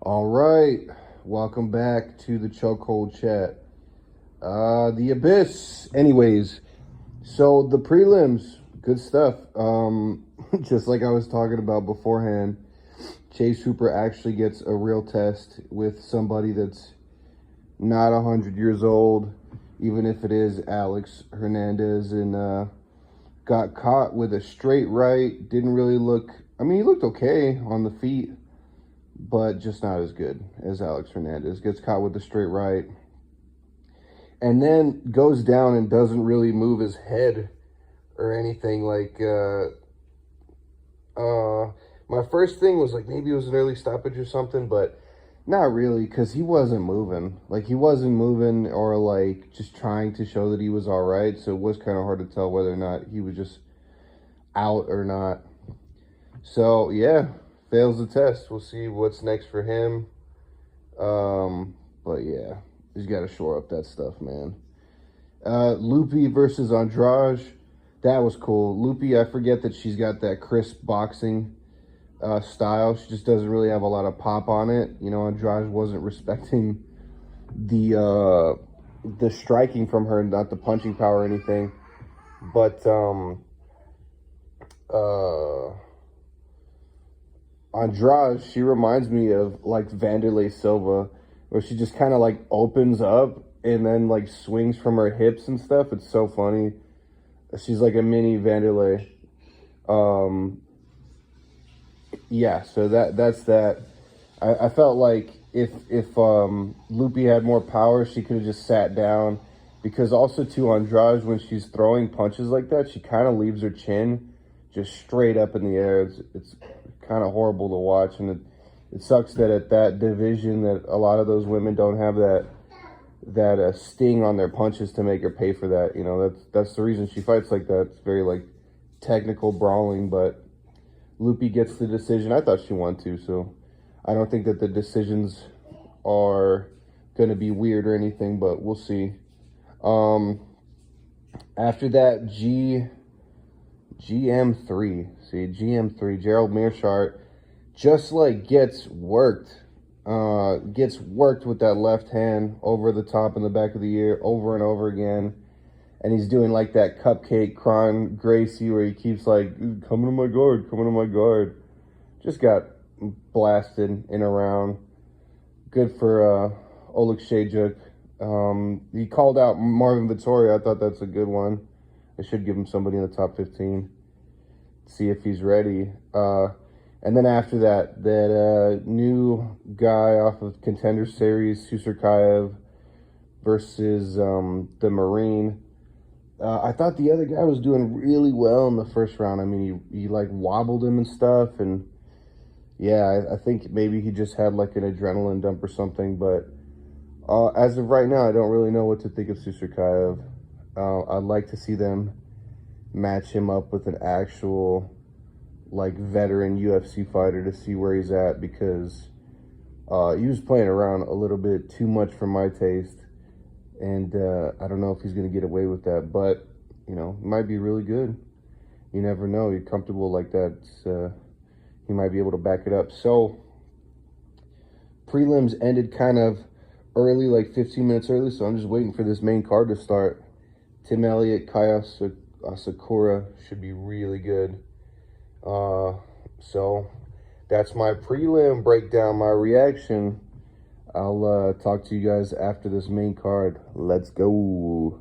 All right, welcome back to the Chokehold Chat. The Abyss. Anyways, so the prelims, good stuff. Just like I was talking about beforehand, Chase Hooper actually gets a real test with somebody that's not 100 years old, even if it is Alex Hernandez, and got caught with a straight right. Didn't really look. I mean, he looked okay on the feet, but just not as good as Alex Hernandez. Gets caught with the straight right, and then goes down and doesn't really move his head or anything. My first thing was like maybe it was an early stoppage or something, but not really, because he wasn't moving. Like, he wasn't moving or like just trying to show that he was all right. So it was kind of hard to tell whether or not he was just out or not. So yeah, fails the test. We'll see what's next for him. But yeah, he's got to shore up that stuff, man. Lupi versus Andrade. That was cool. Lupi, I forget that she's got that crisp boxing style. She just doesn't really have a lot of pop on it. You know, Andrade wasn't respecting the striking from her, not the punching power or anything. But Andrade, she reminds me of like Vanderlei Silva, where she just kind of like opens up and then like swings from her hips and stuff. It's so funny. She's like a mini Vanderlei. Yeah, so that's that. I felt like if Lupi had more power, she could have just sat down, because also too, Andrade, when she's throwing punches like that, she kind of leaves her chin just straight up in the air. It's kind of horrible to watch, and it sucks that at that division that a lot of those women don't have that sting on their punches to make her pay for that. You know, that's the reason she fights like that. It's very like technical brawling, but Lupi gets the decision. I thought she won too, so I don't think that the decisions are going to be weird or anything, but we'll see. After that, GM3. See, GM3, Gerald Meerschaert just like gets worked with that left hand over the top and the back of the ear over and over again. And he's doing like that cupcake Kron Gracie where he keeps like, coming to my guard, coming to my guard. Just got blasted in a round. Good for Oleg Shayjuk. He called out Marvin Vettori. I thought that's a good one. I should give him somebody in the top 15. See if he's ready. And then after that new guy off of Contender Series, Susurkaev versus the Marine. I thought the other guy was doing really well in the first round. I mean, he like wobbled him and stuff. And yeah, I think maybe he just had like an adrenaline dump or something. But as of right now, I don't really know what to think of Susurkaev. I'd like to see them match him up with an actual like veteran UFC fighter to see where he's at, because he was playing around a little bit too much for my taste, and I don't know if he's going to get away with that, but you know, he might be really good. You never know. You're comfortable like that, he might be able to back it up. So prelims ended kind of early, like 15 minutes early, so I'm just waiting for this main card to start. Tim Elliott, Kaya Sakura should be really good. So that's my prelim breakdown, my reaction. I'll talk to you guys after this main card. Let's go.